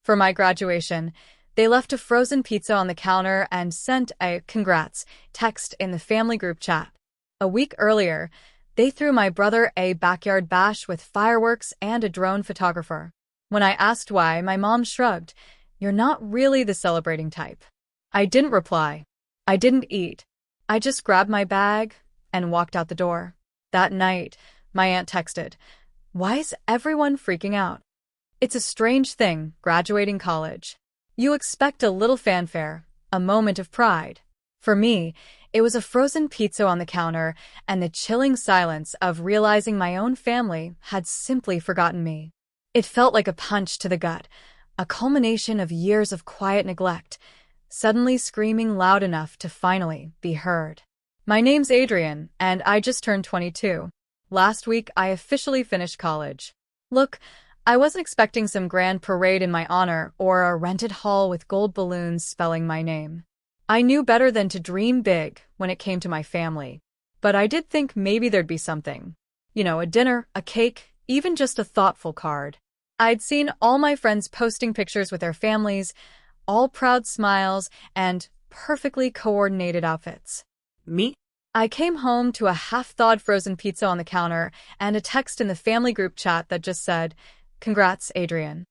For my graduation, they left a frozen pizza on the counter and sent a "congrats" text in the family group chat. A week earlier, they threw my brother a backyard bash with fireworks and a drone photographer. When I asked why, my mom shrugged. "You're not really the celebrating type." I didn't reply. I didn't eat. I just grabbed my bag and walked out the door. That night, my aunt texted, "Why is everyone freaking out?" It's a strange thing, graduating college. You expect a little fanfare, a moment of pride. For me, it was a frozen pizza on the counter and the chilling silence of realizing my own family had simply forgotten me. It felt like a punch to the gut, a culmination of years of quiet neglect, suddenly screaming loud enough to finally be heard. My name's Adrian, and I just turned 22. Last week, I officially finished college. Look, I wasn't expecting some grand parade in my honor or a rented hall with gold balloons spelling my name. I knew better than to dream big when it came to my family. But I did think maybe there'd be something. A dinner, a cake, even just a thoughtful card. I'd seen all my friends posting pictures with their families, all proud smiles and perfectly coordinated outfits. Me? I came home to a half-thawed frozen pizza on the counter and a text in the family group chat that just said, "Congrats, Adrian."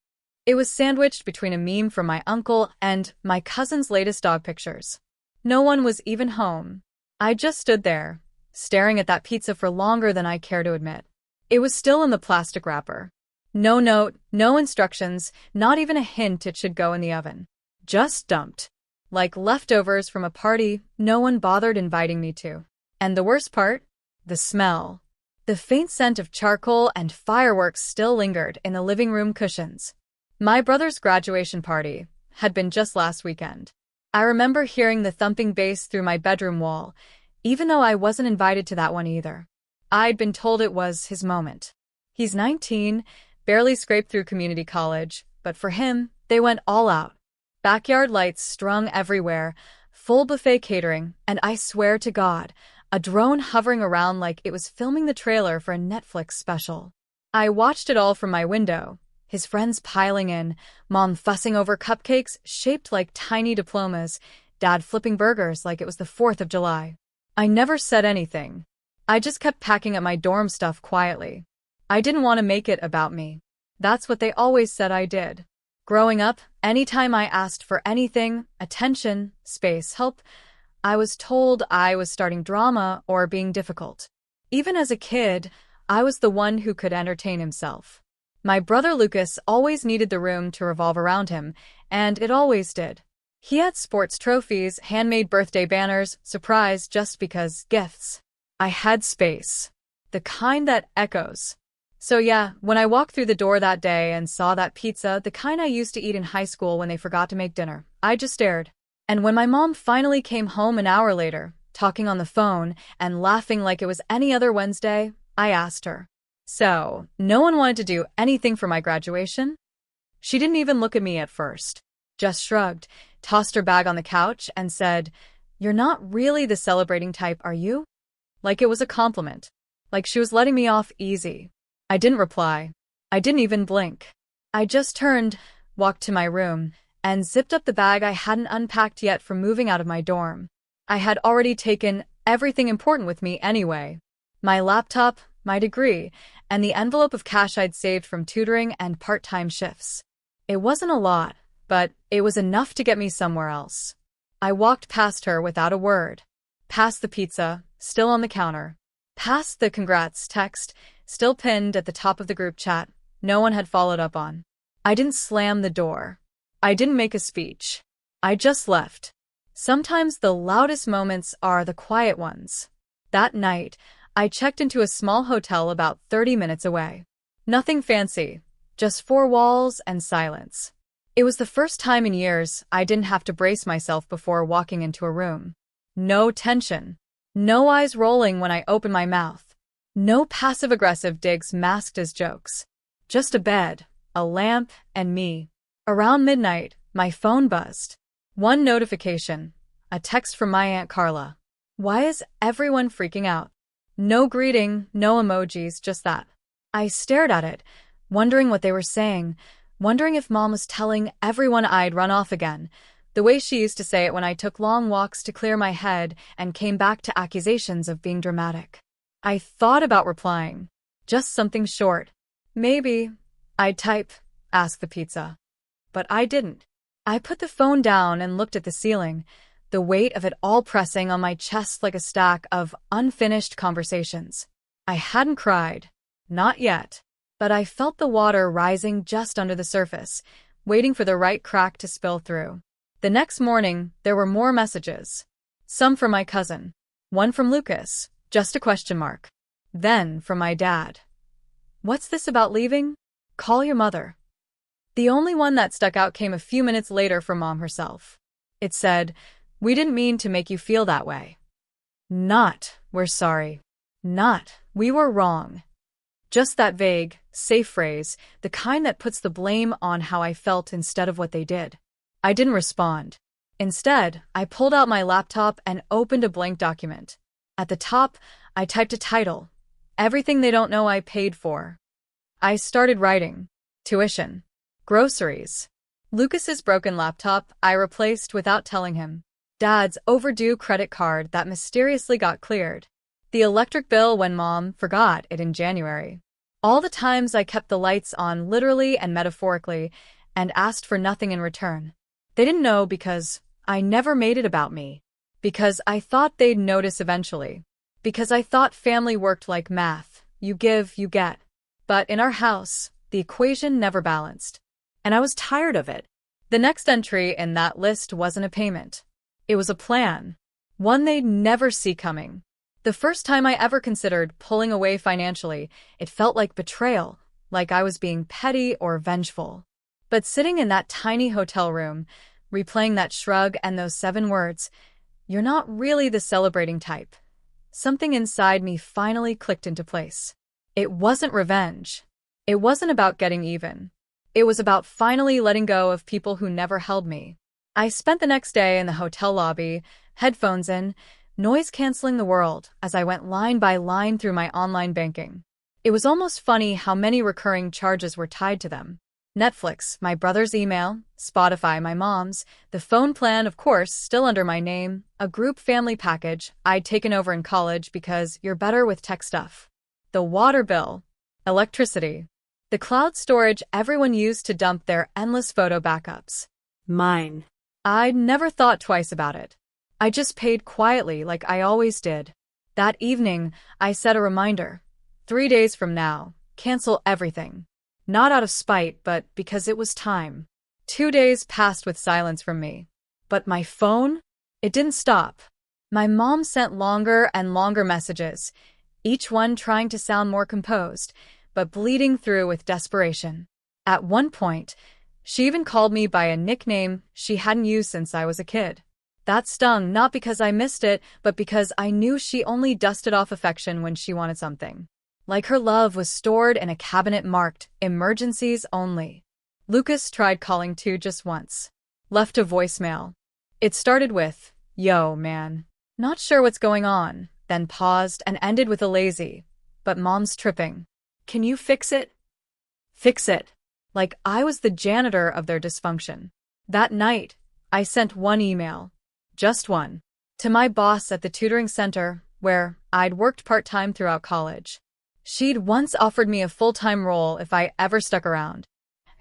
It was sandwiched between a meme from my uncle and my cousin's latest dog pictures. No one was even home. I just stood there, staring at that pizza for longer than I care to admit. It was still in the plastic wrapper. No note, no instructions, not even a hint it should go in the oven. Just dumped. Like leftovers from a party no one bothered inviting me to. And the worst part? The smell. The faint scent of charcoal and fireworks still lingered in the living room cushions. My brother's graduation party had been just last weekend. I remember hearing the thumping bass through my bedroom wall, even though I wasn't invited to that one either. I'd been told it was his moment. He's 19, barely scraped through community college, but for him, they went all out. Backyard lights strung everywhere, full buffet catering, and I swear to God, a drone hovering around like it was filming the trailer for a Netflix special. I watched it all from my window, his friends piling in, mom fussing over cupcakes shaped like tiny diplomas, dad flipping burgers like it was the 4th of July. I never said anything. I just kept packing up my dorm stuff quietly. I didn't want to make it about me. That's what they always said I did. Growing up, anytime I asked for anything, attention, space, help, I was told I was starting drama or being difficult. Even as a kid, I was the one who could entertain himself. My brother Lucas always needed the room to revolve around him, and it always did. He had sports trophies, handmade birthday banners, surprise just because gifts. I had space. The kind that echoes. So yeah, when I walked through the door that day and saw that pizza, the kind I used to eat in high school when they forgot to make dinner, I just stared. And when my mom finally came home an hour later, talking on the phone and laughing like it was any other Wednesday, I asked her, "So, no one wanted to do anything for my graduation?" She didn't even look at me at first. Just shrugged, tossed her bag on the couch, and said, "You're not really the celebrating type, are you?" Like it was a compliment. Like she was letting me off easy. I didn't reply. I didn't even blink. I just turned, walked to my room, and zipped up the bag I hadn't unpacked yet from moving out of my dorm. I had already taken everything important with me anyway. My laptop, my degree, and the envelope of cash I'd saved from tutoring and part-time shifts. It wasn't a lot, but it was enough to get me somewhere else. I walked past her without a word. Past the pizza, still on the counter. Past the congrats text, still pinned at the top of the group chat, no one had followed up on. I didn't slam the door. I didn't make a speech. I just left. Sometimes the loudest moments are the quiet ones. That night, I checked into a small hotel about 30 minutes away. Nothing fancy, just 4 walls and silence. It was the first time in years I didn't have to brace myself before walking into a room. No tension. No eyes rolling when I opened my mouth. No passive-aggressive digs masked as jokes. Just a bed, a lamp, and me. Around midnight, my phone buzzed. One notification, a text from my Aunt Carla. Why is everyone freaking out? No greeting, no emojis, just that. I stared at it, wondering what they were saying, wondering if Mom was telling everyone I'd run off again, the way she used to say it when I took long walks to clear my head and came back to accusations of being dramatic. I thought about replying. Just something short. Maybe I'd type, "Ask the pizza." But I didn't. I put the phone down and looked at the ceiling, the weight of it all pressing on my chest like a stack of unfinished conversations. I hadn't cried. Not yet. But I felt the water rising just under the surface, waiting for the right crack to spill through. The next morning, there were more messages. Some from my cousin. One from Lucas, just a question mark. Then from my dad. "What's this about leaving? Call your mother." The only one that stuck out came a few minutes later from Mom herself. It said, "We didn't mean to make you feel that way." Not, "We're sorry." Not, "We were wrong." Just that vague, safe phrase, the kind that puts the blame on how I felt instead of what they did. I didn't respond. Instead, I pulled out my laptop and opened a blank document. At the top, I typed a title, "Everything They Don't Know I Paid For." I started writing. Tuition. Groceries. Lucas's broken laptop I replaced without telling him. Dad's overdue credit card that mysteriously got cleared. The electric bill when Mom forgot it in January. All the times I kept the lights on literally and metaphorically and asked for nothing in return. They didn't know because I never made it about me. Because I thought they'd notice eventually. Because I thought family worked like math. You give, you get. But in our house, the equation never balanced. And I was tired of it. The next entry in that list wasn't a payment. It was a plan. One they'd never see coming. The first time I ever considered pulling away financially, it felt like betrayal, like I was being petty or vengeful. But sitting in that tiny hotel room, replaying that shrug and those 7 words, "You're not really the celebrating type," something inside me finally clicked into place. It wasn't revenge. It wasn't about getting even. It was about finally letting go of people who never held me. I spent the next day in the hotel lobby, headphones in, noise-canceling the world as I went line by line through my online banking. It was almost funny how many recurring charges were tied to them. Netflix, my brother's email, Spotify, my mom's, the phone plan, of course, still under my name, a group family package I'd taken over in college because you're better with tech stuff. The water bill, electricity, the cloud storage everyone used to dump their endless photo backups. Mine. I'd never thought twice about it. I just paid quietly like I always did. That evening, I set a reminder. 3 days from now, cancel everything. Not out of spite, but because it was time. 2 days passed with silence from me. But my phone? It didn't stop. My mom sent longer and longer messages, each one trying to sound more composed, but bleeding through with desperation. At one point, she even called me by a nickname she hadn't used since I was a kid. That stung not because I missed it, but because I knew she only dusted off affection when she wanted something. Like her love was stored in a cabinet marked "Emergencies Only." Lucas tried calling too just once. Left a voicemail. It started with, "Yo, man. Not sure what's going on," then paused and ended with a lazy, "But Mom's tripping. Can you fix it?" Fix it. Like I was the janitor of their dysfunction. That night, I sent one email. Just one. To my boss at the tutoring center, where I'd worked part-time throughout college. She'd once offered me a full-time role if I ever stuck around.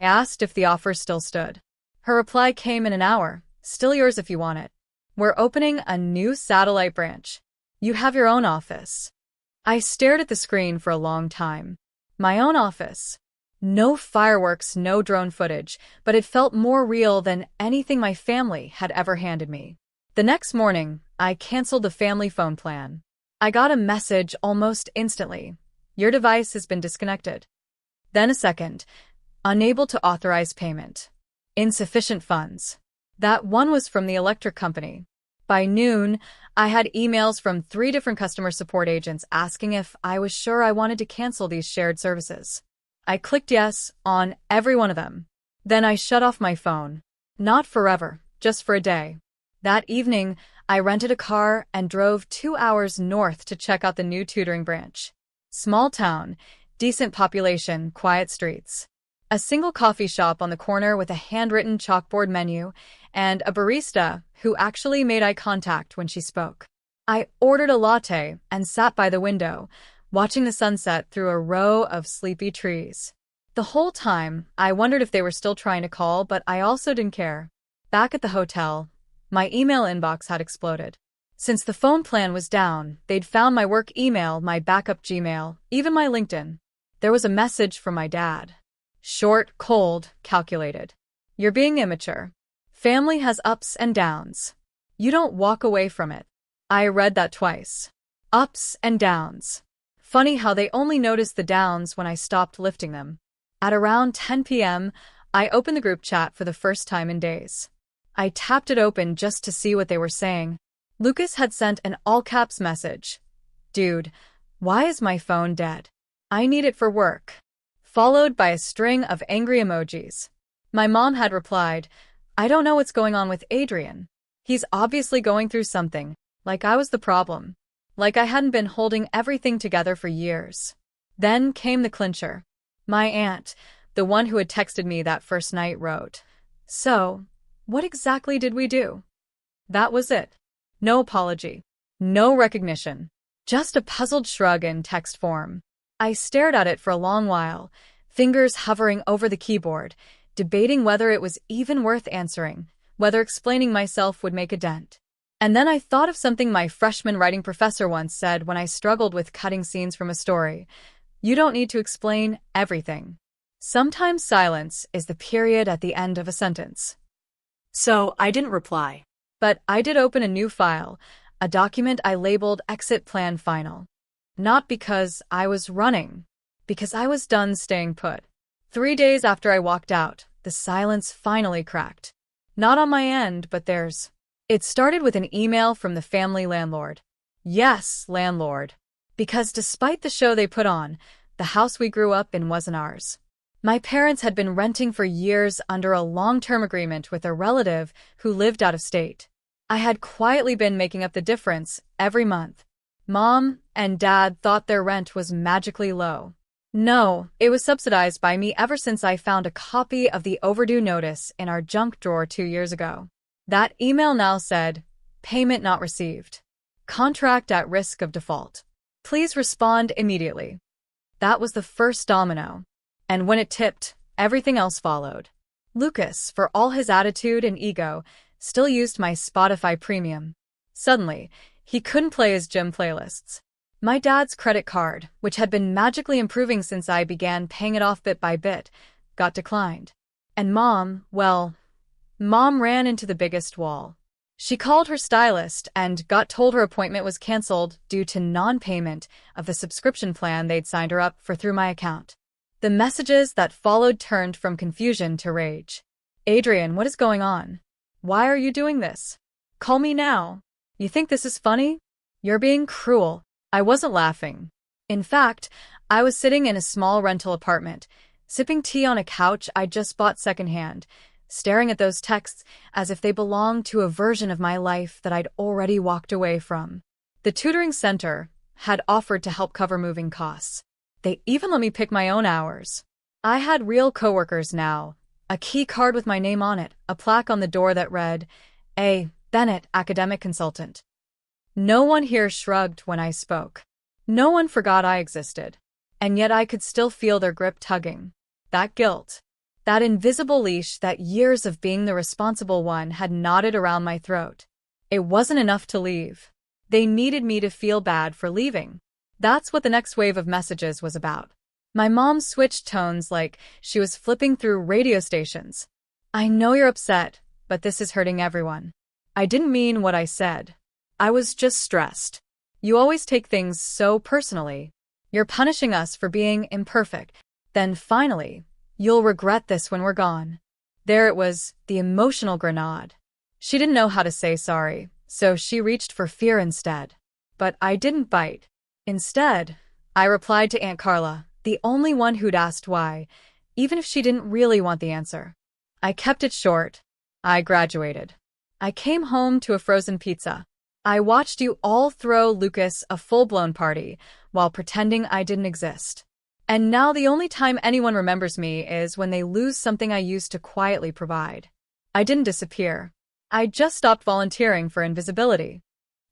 I asked if the offer still stood. Her reply came in an hour. "Still yours if you want it. We're opening a new satellite branch. You have your own office." I stared at the screen for a long time. My own office. No fireworks, no drone footage, but it felt more real than anything my family had ever handed me. The next morning, I canceled the family phone plan. I got a message almost instantly. "Your device has been disconnected." Then a second. "Unable to authorize payment. Insufficient funds." That one was from the electric company. By noon, I had emails from 3 different customer support agents asking if I was sure I wanted to cancel these shared services. I clicked yes on every one of them. Then I shut off my phone. Not forever, just for a day. That evening, I rented a car and drove 2 hours north to check out the new tutoring branch. Small town, decent population, quiet streets. A single coffee shop on the corner with a handwritten chalkboard menu, and a barista who actually made eye contact when she spoke. I ordered a latte and sat by the window, watching the sunset through a row of sleepy trees. The whole time, I wondered if they were still trying to call, but I also didn't care. Back at the hotel, my email inbox had exploded. Since the phone plan was down, they'd found my work email, my backup Gmail, even my LinkedIn. There was a message from my dad. Short, cold, calculated. You're being immature. Family has ups and downs. You don't walk away from it. I read that twice. Ups and downs. Funny how they only noticed the downs when I stopped lifting them. At around 10 p.m., I opened the group chat for the first time in days. I tapped it open just to see what they were saying. Lucas had sent an all-caps message. Dude, why is my phone dead? I need it for work. Followed by a string of angry emojis. My mom had replied, I don't know what's going on with Adrian. He's obviously going through something, like I was the problem. Like I hadn't been holding everything together for years. Then came the clincher. My aunt, the one who had texted me that first night, wrote, So, what exactly did we do? That was it. No apology. No recognition. Just a puzzled shrug in text form. I stared at it for a long while, fingers hovering over the keyboard, debating whether it was even worth answering, whether explaining myself would make a dent. And then I thought of something my freshman writing professor once said when I struggled with cutting scenes from a story. You don't need to explain everything. Sometimes silence is the period at the end of a sentence. So I didn't reply. But I did open a new file, a document I labeled Exit Plan Final. Not because I was running, because I was done staying put. 3 days after I walked out, the silence finally cracked. Not on my end, but theirs. It started with an email from the family landlord. Yes, landlord. Because despite the show they put on, the house we grew up in wasn't ours. My parents had been renting for years under a long-term agreement with a relative who lived out of state. I had quietly been making up the difference every month. Mom and Dad thought their rent was magically low. No, it was subsidized by me ever since I found a copy of the overdue notice in our junk drawer 2 years ago. That email now said, Payment not received. Contract at risk of default. Please respond immediately. That was the first domino. And when it tipped, everything else followed. Lucas, for all his attitude and ego, still used my Spotify Premium. Suddenly, he couldn't play his gym playlists. My dad's credit card, which had been magically improving since I began paying it off bit by bit, got declined. And Mom ran into the biggest wall. She called her stylist and got told her appointment was canceled due to non-payment of the subscription plan they'd signed her up for through my account. The messages that followed turned from confusion to rage. Adrian, what is going on? Why are you doing this? Call me now. You think this is funny? You're being cruel. I wasn't laughing. In fact, I was sitting in a small rental apartment, sipping tea on a couch I'd just bought secondhand, staring at those texts as if they belonged to a version of my life that I'd already walked away from. The tutoring center had offered to help cover moving costs. They even let me pick my own hours. I had real coworkers now, a key card with my name on it, a plaque on the door that read, A. Bennett, Academic Consultant. No one here shrugged when I spoke. No one forgot I existed. And yet I could still feel their grip tugging. That guilt. That invisible leash that years of being the responsible one had knotted around my throat. It wasn't enough to leave. They needed me to feel bad for leaving. That's what the next wave of messages was about. My mom switched tones like she was flipping through radio stations. I know you're upset, but this is hurting everyone. I didn't mean what I said. I was just stressed. You always take things so personally. You're punishing us for being imperfect. Then finally, you'll regret this when we're gone. There it was, the emotional grenade. She didn't know how to say sorry, so she reached for fear instead. But I didn't bite. Instead, I replied to Aunt Carla, the only one who'd asked why, even if she didn't really want the answer. I kept it short. I graduated. I came home to a frozen pizza. I watched you all throw Lucas a full-blown party while pretending I didn't exist. And now the only time anyone remembers me is when they lose something I used to quietly provide. I didn't disappear. I just stopped volunteering for invisibility.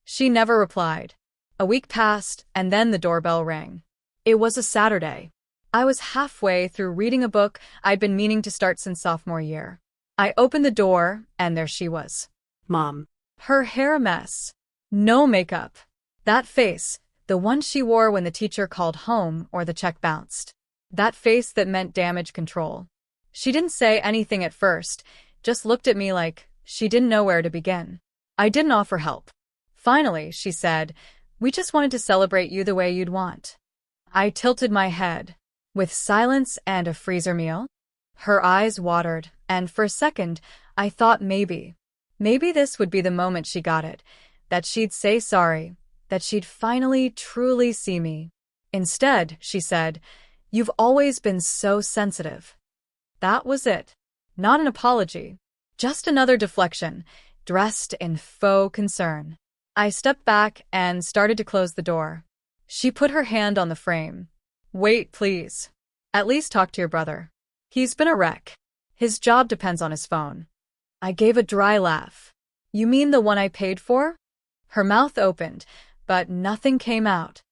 She never replied. A week passed, and then the doorbell rang. It was a Saturday. I was halfway through reading a book I'd been meaning to start since sophomore year. I opened the door, and there she was. Mom. Her hair a mess. No makeup. That face, the one she wore when the teacher called home or the check bounced. That face that meant damage control. She didn't say anything at first, just looked at me like she didn't know where to begin. I didn't offer help. Finally, she said, "We just wanted to celebrate you the way you'd want." I tilted my head. With silence and a freezer meal? Her eyes watered, and for a second, I thought maybe this would be the moment she got it, that she'd say sorry, that she'd finally truly see me. Instead, she said, "You've always been so sensitive." That was it. Not an apology. Just another deflection, dressed in faux concern. I stepped back and started to close the door. She put her hand on the frame. "Wait, please. At least talk to your brother. He's been a wreck. His job depends on his phone." I gave a dry laugh. "You mean the one I paid for?" Her mouth opened, but nothing came out.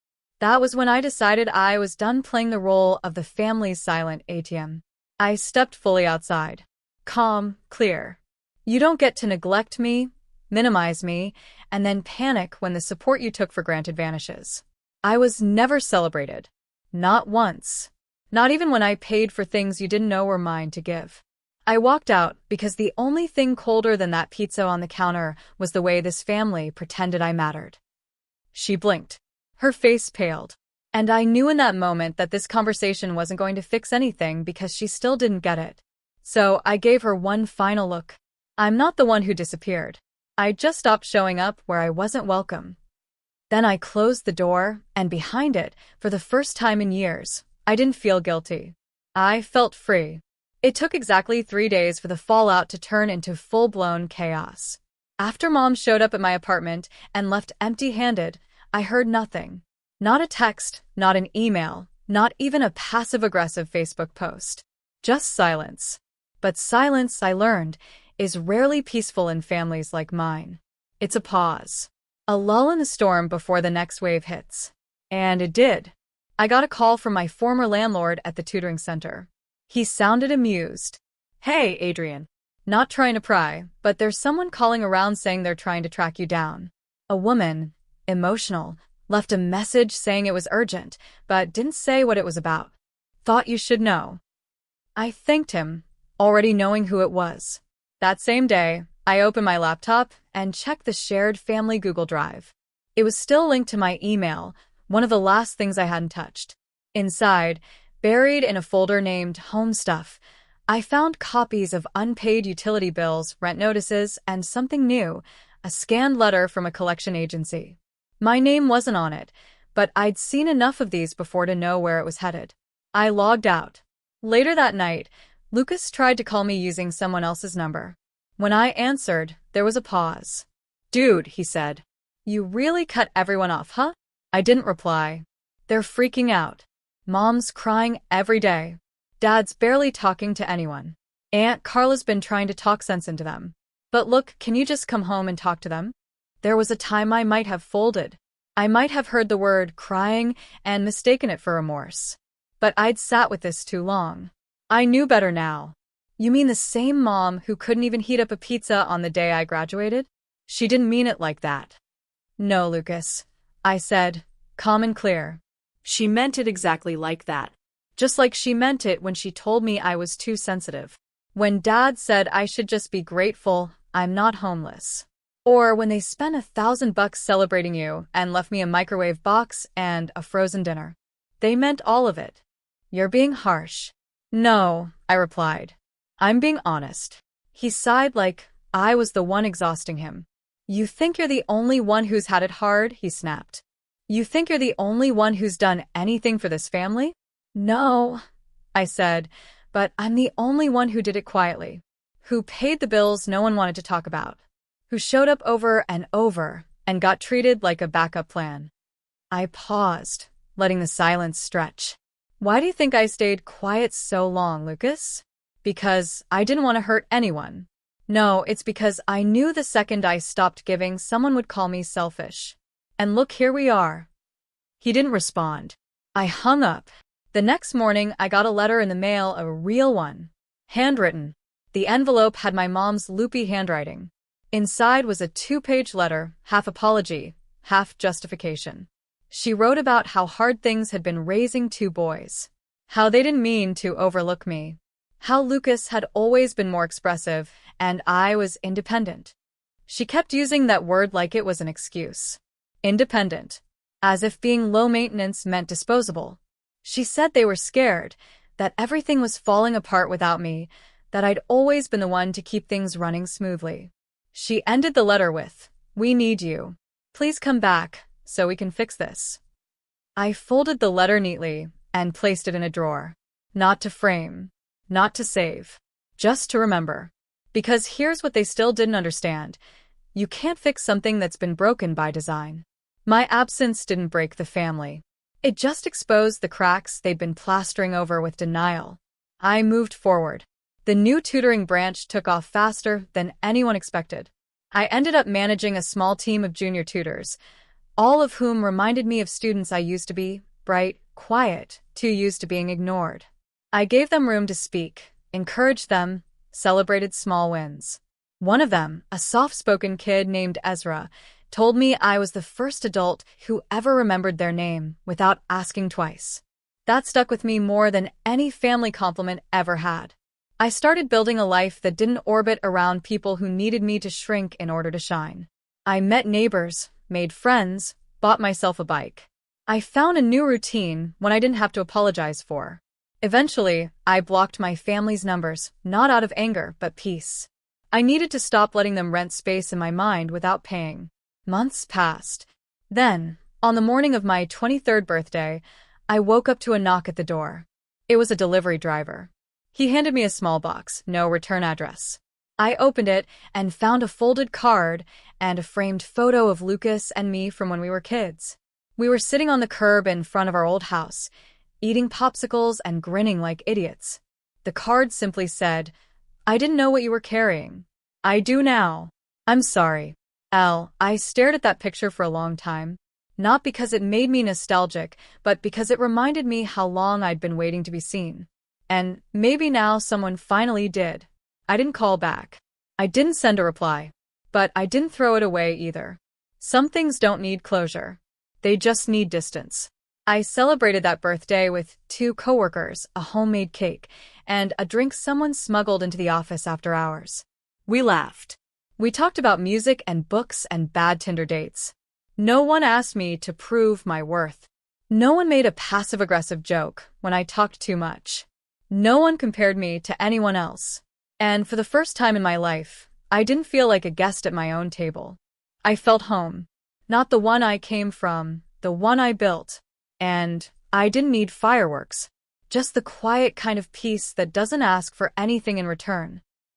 That was when I decided I was done playing the role of the family's silent ATM. I stepped fully outside. Calm, clear. You don't get to neglect me, minimize me, and then panic when the support you took for granted vanishes. I was never celebrated. Not once. Not even when I paid for things you didn't know were mine to give. I walked out because the only thing colder than that pizza on the counter was the way this family pretended I mattered. She blinked. Her face paled. And I knew in that moment that this conversation wasn't going to fix anything because she still didn't get it. So I gave her one final look. I'm not the one who disappeared. I just stopped showing up where I wasn't welcome. Then I closed the door, and behind it, for the first time in years, I didn't feel guilty. I felt free. It took exactly 3 days for the fallout to turn into full-blown chaos. After Mom showed up at my apartment and left empty-handed, I heard nothing. Not a text, not an email, not even a passive-aggressive Facebook post. Just silence. But silence, I learned, is rarely peaceful in families like mine. It's a pause. A lull in the storm before the next wave hits. And it did. I got a call from my former landlord at the tutoring center. He sounded amused. "Hey, Adrian. Not trying to pry, but there's someone calling around saying they're trying to track you down." A woman, emotional, left a message saying it was urgent, but didn't say what it was about. "Thought you should know." I thanked him, already knowing who it was. That same day, I opened my laptop and checked the shared family Google Drive. It was still linked to my email, one of the last things I hadn't touched. Inside, buried in a folder named Home Stuff, I found copies of unpaid utility bills, rent notices, and something new, a scanned letter from a collection agency. My name wasn't on it, but I'd seen enough of these before to know where it was headed. I logged out. Later that night, Lucas tried to call me using someone else's number. When I answered, there was a pause. "Dude," he said, "you really cut everyone off, huh?" I didn't reply. "They're freaking out. Mom's crying every day. Dad's barely talking to anyone. Aunt Carla's been trying to talk sense into them. But look, can you just come home and talk to them?" There was a time I might have folded. I might have heard the word crying and mistaken it for remorse. But I'd sat with this too long. I knew better now. "You mean the same mom who couldn't even heat up a pizza on the day I graduated? She didn't mean it like that." "No, Lucas," I said, calm and clear. "She meant it exactly like that. Just like she meant it when she told me I was too sensitive. When Dad said I should just be grateful I'm not homeless. Or when they spent $1,000 celebrating you and left me a microwave box and a frozen dinner. They meant all of it." "You're being harsh." "No," I replied. "I'm being honest." He sighed like I was the one exhausting him. "You think you're the only one who's had it hard?" he snapped. "You think you're the only one who's done anything for this family?" "No," I said, "but I'm the only one who did it quietly. Who paid the bills no one wanted to talk about. Who showed up over and got treated like a backup plan." I paused, letting the silence stretch. Why do you think I stayed quiet so long, Lucas? Because I didn't want to hurt anyone. No, it's because I knew the second I stopped giving, someone would call me selfish. And look, here we are. He didn't respond. I hung up. The next morning, I got a letter in the mail, a real one. Handwritten. The envelope had my mom's loopy handwriting. Inside was a 2-page letter, half apology, half justification. She wrote about how hard things had been raising 2 boys. How they didn't mean to overlook me. How Lucas had always been more expressive, and I was independent. She kept using that word like it was an excuse. Independent. As if being low maintenance meant disposable. She said they were scared, that everything was falling apart without me, that I'd always been the one to keep things running smoothly. She ended the letter with, "We need you. Please come back, so we can fix this." I folded the letter neatly and placed it in a drawer. Not to frame. Not to save. Just to remember. Because here's what they still didn't understand. You can't fix something that's been broken by design. My absence didn't break the family. It just exposed the cracks they'd been plastering over with denial. I moved forward. The new tutoring branch took off faster than anyone expected. I ended up managing a small team of junior tutors, all of whom reminded me of students I used to be, bright, quiet, too used to being ignored. I gave them room to speak, encouraged them, celebrated small wins. One of them, a soft-spoken kid named Ezra, told me I was the first adult who ever remembered their name without asking twice. That stuck with me more than any family compliment ever had. I started building a life that didn't orbit around people who needed me to shrink in order to shine. I met neighbors, made friends, bought myself a bike. I found a new routine when I didn't have to apologize for. Eventually, I blocked my family's numbers, not out of anger, but peace. I needed to stop letting them rent space in my mind without paying. Months passed. Then, on the morning of my 23rd birthday, I woke up to a knock at the door. It was a delivery driver. He handed me a small box, no return address. I opened it and found a folded card and a framed photo of Lucas and me from when we were kids. We were sitting on the curb in front of our old house, eating popsicles and grinning like idiots. The card simply said, "I didn't know what you were carrying. I do now. I'm sorry." I stared at that picture for a long time, not because it made me nostalgic, but because it reminded me how long I'd been waiting to be seen. And maybe now someone finally did. I didn't call back. I didn't send a reply. But I didn't throw it away either. Some things don't need closure. They just need distance. I celebrated that birthday with 2 coworkers, a homemade cake, and a drink someone smuggled into the office after hours. We laughed. We talked about music and books and bad Tinder dates. No one asked me to prove my worth. No one made a passive-aggressive joke when I talked too much. No one compared me to anyone else. And for the first time in my life, I didn't feel like a guest at my own table. I felt home. Not the one I came from, the one I built. And I didn't need fireworks. Just the quiet kind of peace that doesn't ask for anything in return.